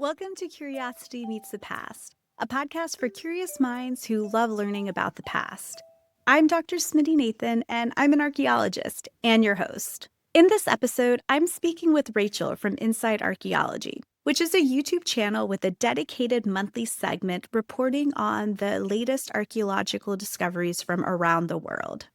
Welcome to Curiosity Meets the Past, a podcast for curious minds who love learning about the past. I'm Dr. Smitty Nathan, and I'm an archaeologist and your host. In this episode, I'm speaking with Rachel from Inside Archaeology, which is a YouTube channel with a dedicated monthly segment reporting on the latest archaeological discoveries from around the world.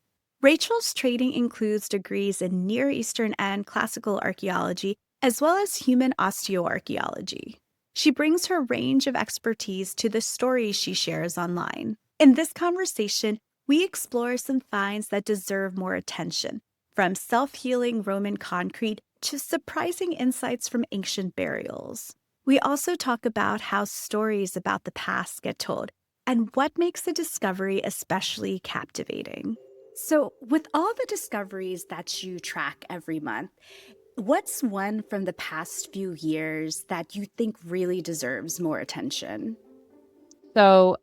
Rachel's training includes degrees in Near Eastern and classical archaeology, as well as human osteoarchaeology. She brings her range of expertise to the stories she shares online. In this conversation, we explore some finds that deserve more attention, from self-healing Roman concrete to surprising insights from ancient burials. We also talk about how stories about the past get told and what makes a discovery especially captivating. So, with all the discoveries that you track every month, what's one from the past few years that you think really deserves more attention? So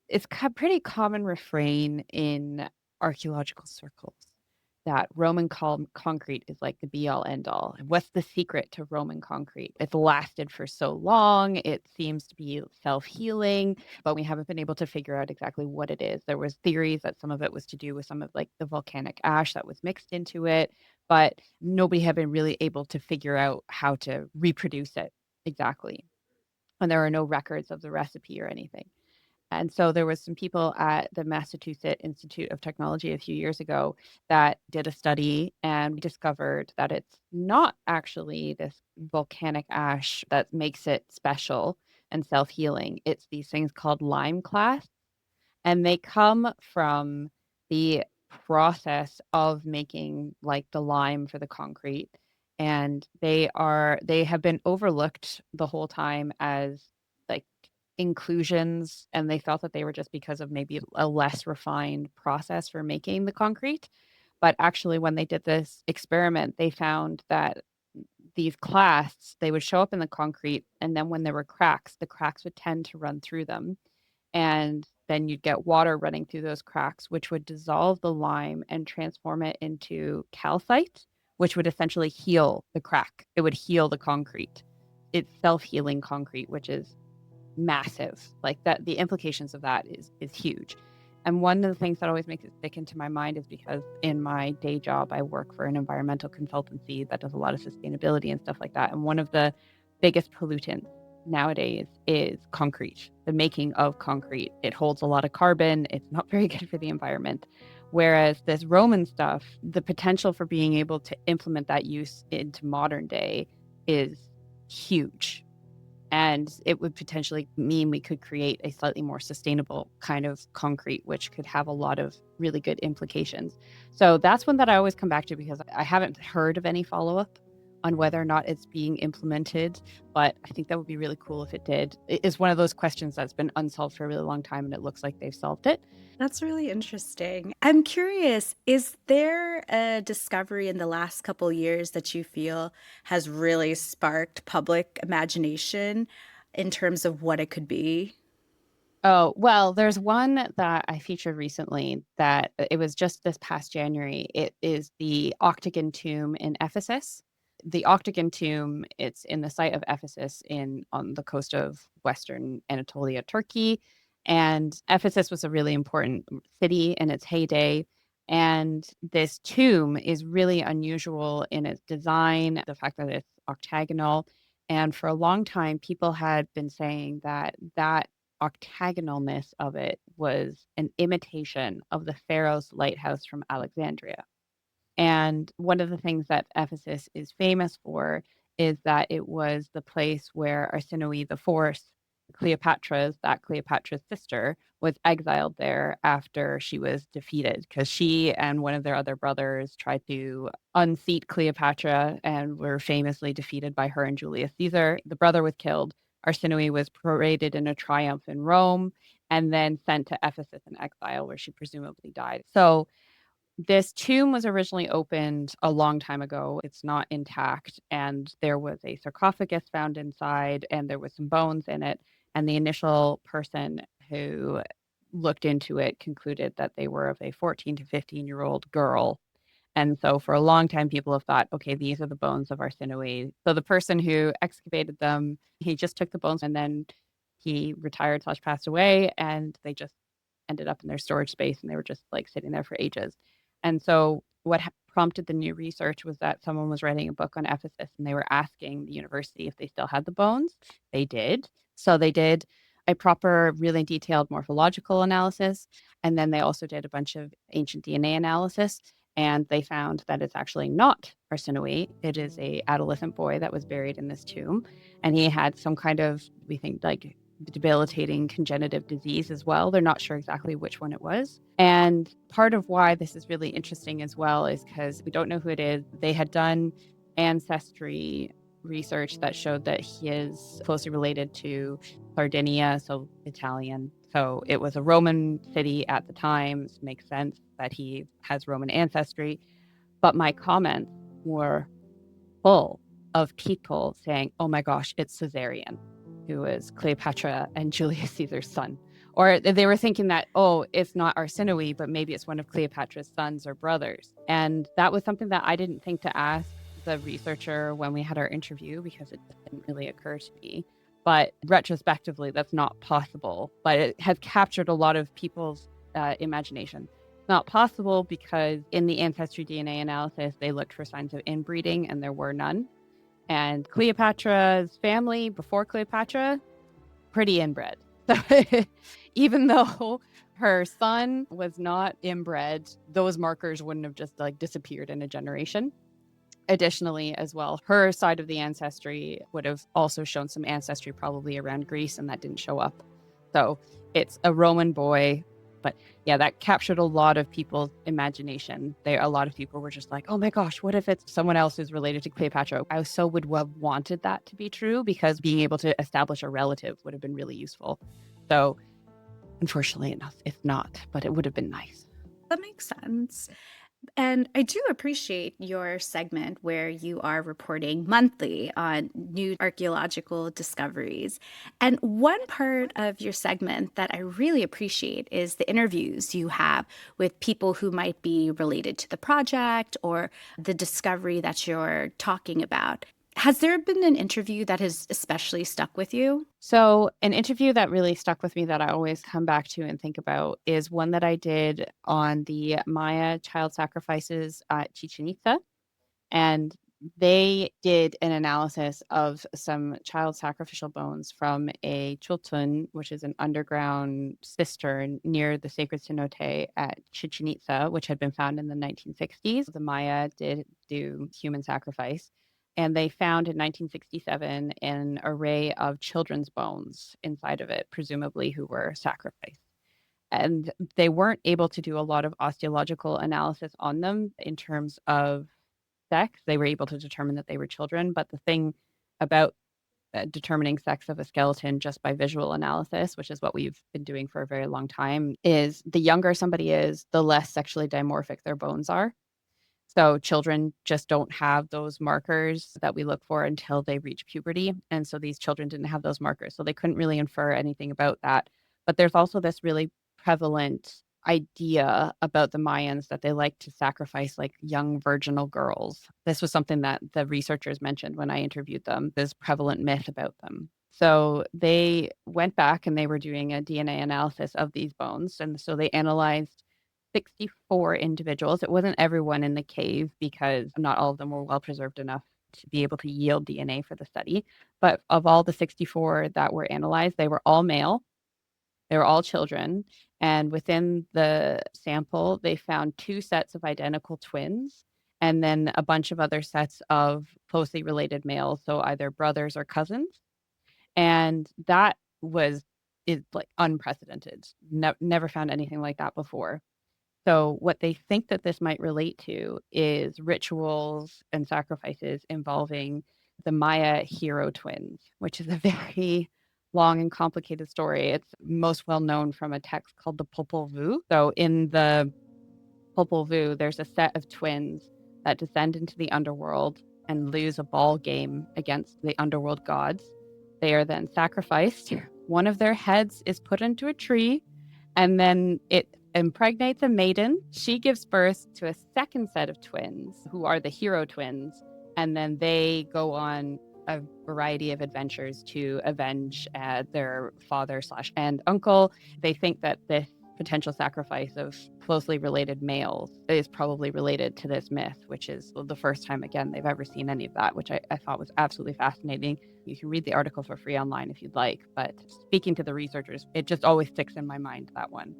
it's a pretty common refrain in archaeological circles that Roman concrete is like the be all end all. And what's the secret to Roman concrete? It's lasted for so long. It seems to be self healing, but we haven't been able to figure out exactly what it is. There was theories that some of it was to do with some of like the volcanic ash that was mixed into it, but nobody had been really able to figure out how to reproduce it exactly. And there are no records of the recipe or anything. And so there was some people at the Massachusetts Institute of Technology a few years ago that did a study and discovered that it's not actually this volcanic ash that makes it special and self-healing. It's these things called lime clasts, and they come from the process of making like the lime for the concrete. And they have been overlooked the whole time as like inclusions, and they felt that they were just because of maybe a less refined process for making the concrete. But actually, when they did this experiment, they found that these clasts, they would show up in the concrete, and then when there were cracks, the cracks would tend to run through them. And then you'd get water running through those cracks, which would dissolve the lime and transform it into calcite, which would essentially heal the crack. It would heal the concrete. It's self-healing concrete, which is massive. Like that, the implications of that is huge. And one of the things that always makes it stick into my mind is because in my day job, I work for an environmental consultancy that does a lot of sustainability and stuff like that. And one of the biggest pollutants nowadays is concrete, the making of concrete. It holds a lot of carbon. It's not very good for the environment. Whereas this Roman stuff, the potential for being able to implement that use into modern day is huge. And it would potentially mean we could create a slightly more sustainable kind of concrete, which could have a lot of really good implications. So that's one that I always come back to because I haven't heard of any follow-up on whether or not it's being implemented, but I think that would be really cool if it did. It is one of those questions that's been unsolved for a really long time, and it looks like they've solved it. That's really interesting. I'm curious, is there a discovery in the last couple years that you feel has really sparked public imagination in terms of what it could be? Oh, well, there's one that I featured recently that it was just this past January. It is the Octagon tomb in Ephesus. The Octagon tomb, it's in the site of Ephesus in on the coast of Western Anatolia, Turkey. And Ephesus was a really important city in its heyday. And this tomb is really unusual in its design, the fact that it's octagonal. And for a long time, people had been saying that octagonalness of it was an imitation of the Pharaoh's lighthouse from Alexandria. And one of the things that Ephesus is famous for is that it was the place where Arsinoe the Fourth, Cleopatra's sister, was exiled there after she was defeated because she and one of their other brothers tried to unseat Cleopatra and were famously defeated by her and Julius Caesar. The brother was killed. Arsinoe was paraded in a triumph in Rome and then sent to Ephesus in exile, where she presumably died. So this tomb was originally opened a long time ago. It's not intact, and there was a sarcophagus found inside, and there was some bones in it. And the initial person who looked into it concluded that they were of a 14 to 15-year-old girl, And so for a long time, people have thought, okay, these are the bones of Arsinoe. So the person who excavated them, he just took the bones and then he retired / passed away, and they just ended up in their storage space and they were just like sitting there for ages. And so what prompted the new research was that someone was writing a book on Ephesus and they were asking the university if they still had the bones. They did. So they did a proper, really detailed morphological analysis. And then they also did a bunch of ancient DNA analysis. And they found that it's actually not Arsinoe. It is a adolescent boy that was buried in this tomb. And he had some kind of, we think, like debilitating congenitive disease as well. They're not sure exactly which one it was. And part of why this is really interesting as well is because we don't know who it is. They had done ancestry research that showed that he is closely related to Sardinia, so Italian. So it was a Roman city at the time. It makes sense that he has Roman ancestry. But my comments were full of people saying, oh my gosh, it's Caesarion, who is Cleopatra and Julius Caesar's son. Or they were thinking that, oh, it's not Arsinoe, but maybe it's one of Cleopatra's sons or brothers. And that was something that I didn't think to ask the researcher when we had our interview, because it didn't really occur to me. But retrospectively, that's not possible. But it has captured a lot of people's imagination. It's not possible because in the ancestry DNA analysis, they looked for signs of inbreeding and there were none. And Cleopatra's family before Cleopatra, pretty inbred. So even though her son was not inbred, those markers wouldn't have just like disappeared in a generation. Additionally, as well, her side of the ancestry would have also shown some ancestry probably around Greece, and that didn't show up. So it's a Roman boy. But yeah, that captured a lot of people's imagination. A lot of people were just like, oh my gosh, what if it's someone else who's related to Cleopatra? I so would have wanted that to be true, because being able to establish a relative would have been really useful. So unfortunately, it's not, but it would have been nice. That makes sense. And I do appreciate your segment where you are reporting monthly on new archaeological discoveries. And one part of your segment that I really appreciate is the interviews you have with people who might be related to the project or the discovery that you're talking about. Has there been an interview that has especially stuck with you? So an interview that really stuck with me that I always come back to and think about is one that I did on the Maya child sacrifices at Chichén Itzá. And they did an analysis of some child sacrificial bones from a chultun, which is an underground cistern near the sacred cenote at Chichén Itzá, which had been found in the 1960s. The Maya did do human sacrifice. And they found in 1967 an array of children's bones inside of it, presumably who were sacrificed. And they weren't able to do a lot of osteological analysis on them in terms of sex. They were able to determine that they were children. But the thing about determining sex of a skeleton just by visual analysis, which is what we've been doing for a very long time, is the younger somebody is, the less sexually dimorphic their bones are. So children just don't have those markers that we look for until they reach puberty. And so these children didn't have those markers. So they couldn't really infer anything about that. But there's also this really prevalent idea about the Mayans that they like to sacrifice like young virginal girls. This was something that the researchers mentioned when I interviewed them, this prevalent myth about them. So they went back and they were doing a DNA analysis of these bones. And so they analyzed 64 individuals. It wasn't everyone in the cave because not all of them were well preserved enough to be able to yield DNA for the study. But of all the 64 that were analyzed, they were all male. They were all children. And within the sample, they found 2 sets of identical twins and then a bunch of other sets of closely related males, so either brothers or cousins. And that is like unprecedented. Never found anything like that before. So what they think that this might relate to is rituals and sacrifices involving the Maya hero twins, which is a very long and complicated story. It's most well known from a text called the Popol Vuh. So in the Popol Vuh, there's a set of twins that descend into the underworld and lose a ball game against the underworld gods. They are then sacrificed. One of their heads is put into a tree, and then it impregnates a maiden. She gives birth to a second set of twins, who are the hero twins, and then they go on a variety of adventures to avenge their father slash and uncle. They think that this potential sacrifice of closely related males is probably related to this myth, which is the first time, again, they've ever seen any of that, which I thought was absolutely fascinating. You can read the article for free online if you'd like, but speaking to the researchers, it just always sticks in my mind, that one,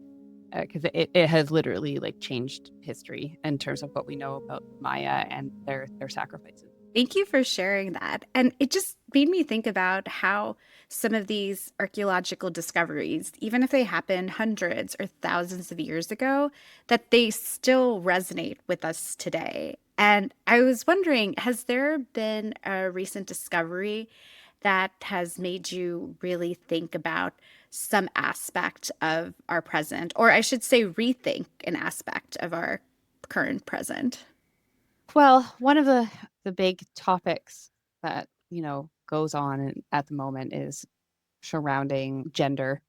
because it has literally like changed history in terms of what we know about Maya and their sacrifices. Thank you for sharing that. And it just made me think about how some of these archaeological discoveries, even if they happened hundreds or thousands of years ago, that they still resonate with us today. And I was wondering, has there been a recent discovery that has made you really think about some aspect of our present, or I should say, rethink an aspect of our current present? Well, one of the big topics that, goes on at the moment is surrounding gender.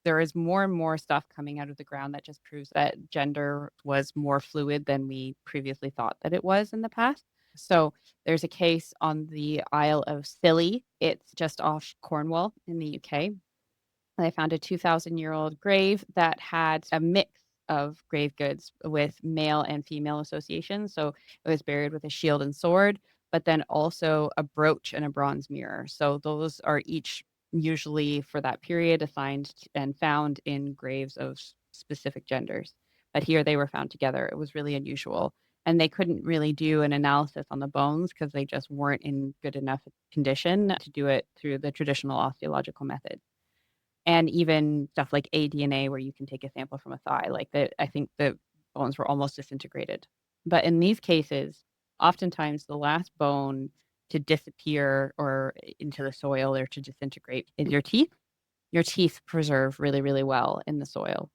There is more and more stuff coming out of the ground that just proves that gender was more fluid than we previously thought that it was in the past. So there's a case on the Isle of Scilly. It's just off Cornwall in the UK. They found a 2,000-year-old grave that had a mix of grave goods with male and female associations. So it was buried with a shield and sword, but then also a brooch and a bronze mirror. So those are each usually for that period assigned and found in graves of specific genders. But here they were found together. It was really unusual. And they couldn't really do an analysis on the bones because they just weren't in good enough condition to do it through the traditional osteological method. And even stuff like aDNA, where you can take a sample from a thigh, like that, I think the bones were almost disintegrated. But in these cases, oftentimes the last bone to disappear or into the soil or to disintegrate is your teeth. Your teeth preserve really, really well in the soil.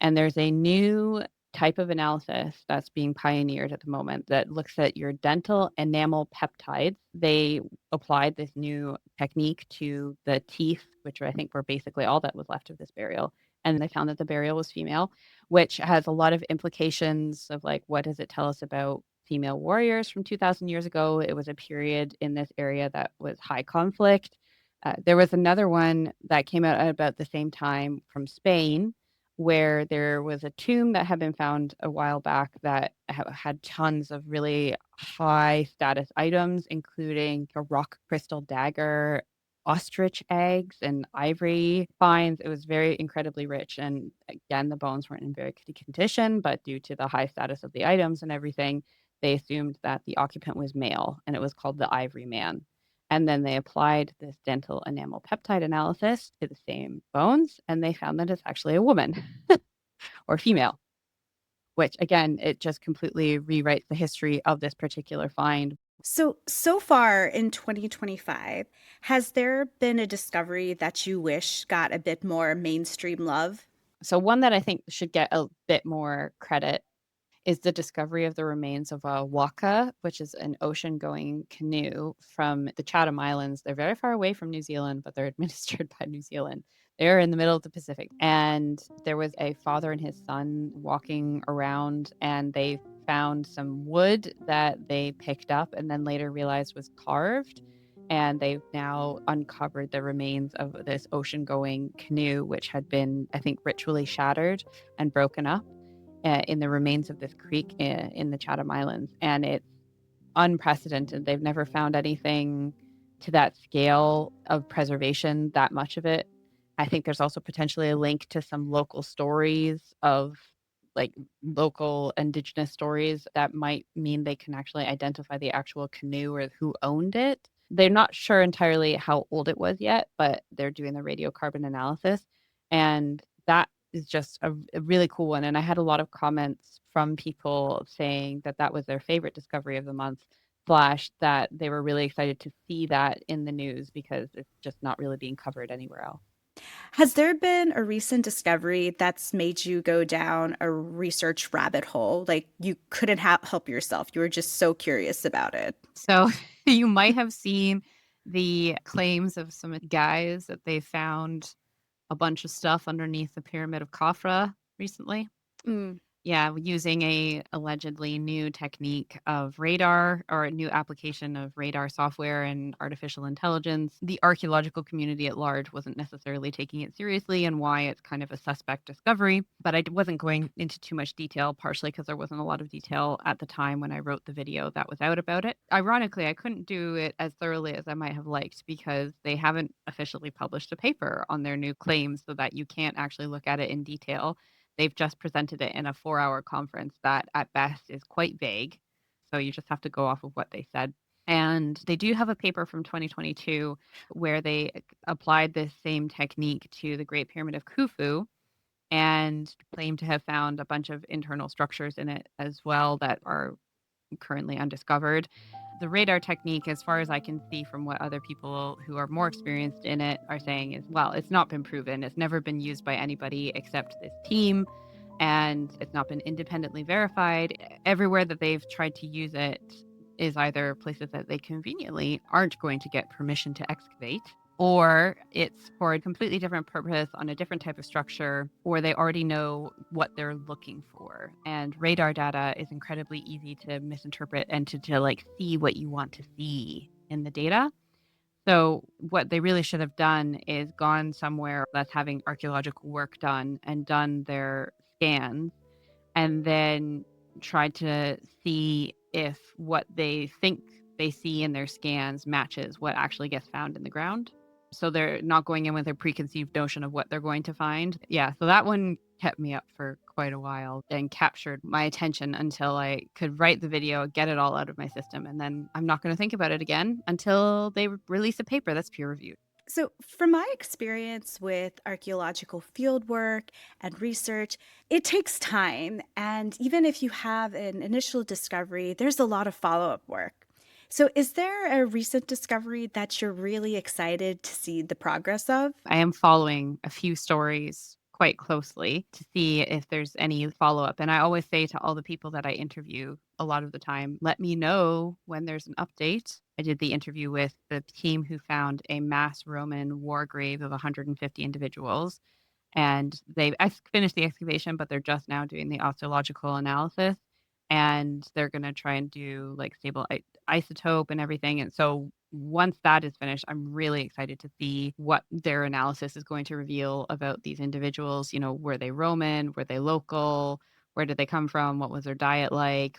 And there's a new type of analysis that's being pioneered at the moment that looks at your dental enamel peptides. They applied this new technique to the teeth, which I think were basically all that was left of this burial. And they found that the burial was female, which has a lot of implications of like, what does it tell us about female warriors from 2,000 years ago? It was a period in this area that was high conflict. There was another one that came out at about the same time from Spain, where there was a tomb that had been found a while back that had tons of really high status items, including a rock crystal dagger, ostrich eggs, and ivory finds. It was very incredibly rich. And again, the bones weren't in very good condition, but due to the high status of the items and everything, they assumed that the occupant was male, and it was called the Ivory Man. And then they applied this dental enamel peptide analysis to the same bones, and they found that it's actually a woman or female, which again, it just completely rewrites the history of this particular find. So far in 2025, has there been a discovery that you wish got a bit more mainstream love? So, one that I think should get a bit more credit is the discovery of the remains of a waka, which is an ocean-going canoe from the Chatham Islands. They're very far away from New Zealand, but they're administered by New Zealand. They're in the middle of the Pacific. And there was a father and his son walking around, and they found some wood that they picked up and then later realized was carved. And they've now uncovered the remains of this ocean-going canoe, which had been, I think, ritually shattered and broken up in the remains of this creek in the Chatham Islands. And it's unprecedented. They've never found anything to that scale of preservation, that much of it. I think there's also potentially a link to some local stories of like local indigenous stories that might mean they can actually identify the actual canoe or who owned it. They're not sure entirely how old it was yet, but they're doing the radiocarbon analysis. And that is just a really cool one. And I had a lot of comments from people saying that that was their favorite discovery of the month, slash that they were really excited to see that in the news because it's just not really being covered anywhere else. Has there been a recent discovery that's made you go down a research rabbit hole? Like you couldn't help yourself. You were just so curious about it. So you might have seen the claims of some guys that they found a bunch of stuff underneath the pyramid of Khafre recently. Mm. Yeah, using a allegedly new technique of radar or a new application of radar software and artificial intelligence. The archaeological community at large wasn't necessarily taking it seriously and why it's kind of a suspect discovery. But I wasn't going into too much detail, partially because there wasn't a lot of detail at the time when I wrote the video that was out about it. Ironically, I couldn't do it as thoroughly as I might have liked because they haven't officially published a paper on their new claims so that you can't actually look at it in detail. They've just presented it in a 4-hour conference that at best is quite vague. So you just have to go off of what they said. And they do have a paper from 2022 where they applied this same technique to the Great Pyramid of Khufu and claim to have found a bunch of internal structures in it as well that are currently undiscovered. The radar technique, as far as I can see from what other people who are more experienced in it are saying, is well, it's not been proven. It's never been used by anybody except this team, and it's not been independently verified. Everywhere that they've tried to use it is either places that they conveniently aren't going to get permission to excavate, or it's for a completely different purpose on a different type of structure, or they already know what they're looking for. And radar data is incredibly easy to misinterpret and to like see what you want to see in the data. So what they really should have done is gone somewhere that's having archaeological work done and done their scans and then tried to see if what they think they see in their scans matches what actually gets found in the ground. So they're not going in with a preconceived notion of what they're going to find. Yeah, so that one kept me up for quite a while and captured my attention until I could write the video, get it all out of my system, and then I'm not going to think about it again until they release a paper that's peer reviewed. So, from my experience with archaeological fieldwork and research, it takes time. And even if you have an initial discovery, there's a lot of follow up work. So, is there a recent discovery that you're really excited to see the progress of? I am following a few stories quite closely to see if there's any follow up. And I always say to all the people that I interview a lot of the time, let me know when there's an update. I did the interview with the team who found a mass Roman war grave of 150 individuals. And they finished the excavation, but they're just now doing the osteological analysis. And they're going to try and do like stable isotope and everything. And so once that is finished, I'm really excited to see what their analysis is going to reveal about these individuals. You know, were they Roman? Were they local? Where did they come from? What was their diet like?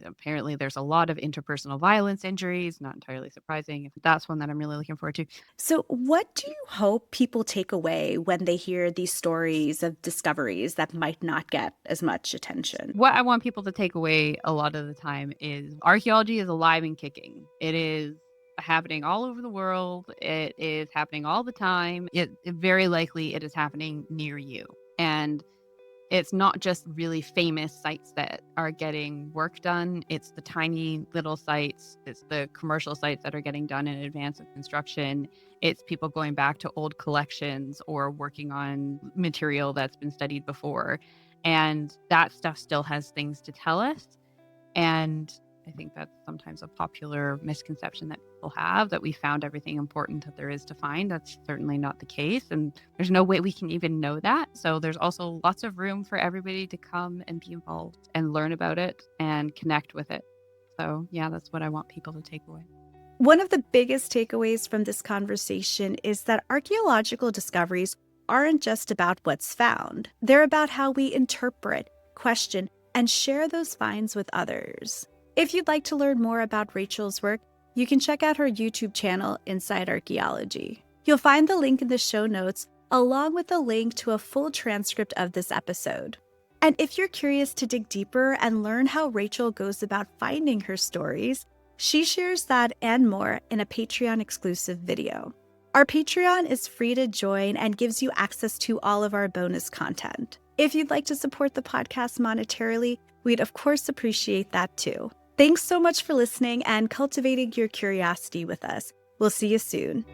Apparently, there's a lot of interpersonal violence injuries, not entirely surprising. That's one that I'm really looking forward to. So, what do you hope people take away when they hear these stories of discoveries that might not get as much attention? What I want people to take away a lot of the time is archaeology is alive and kicking. It is happening all over the world. It is happening all the time. It very likely it is happening near you. And it's not just really famous sites that are getting work done. It's the tiny little sites. It's the commercial sites that are getting done in advance of construction. It's people going back to old collections or working on material that's been studied before. And that stuff still has things to tell us. And I think that's sometimes a popular misconception that people have, that we found everything important that there is to find. That's certainly not the case. And there's no way we can even know that. So there's also lots of room for everybody to come and be involved and learn about it and connect with it. So yeah, that's what I want people to take away. One of the biggest takeaways from this conversation is that archaeological discoveries aren't just about what's found. They're about how we interpret, question, and share those finds with others. If you'd like to learn more about Rachel's work, you can check out her YouTube channel, Inside Archaeology. You'll find the link in the show notes, along with a link to a full transcript of this episode. And if you're curious to dig deeper and learn how Rachel goes about finding her stories, she shares that and more in a Patreon-exclusive video. Our Patreon is free to join and gives you access to all of our bonus content. If you'd like to support the podcast monetarily, we'd of course appreciate that too. Thanks so much for listening and cultivating your curiosity with us. We'll see you soon.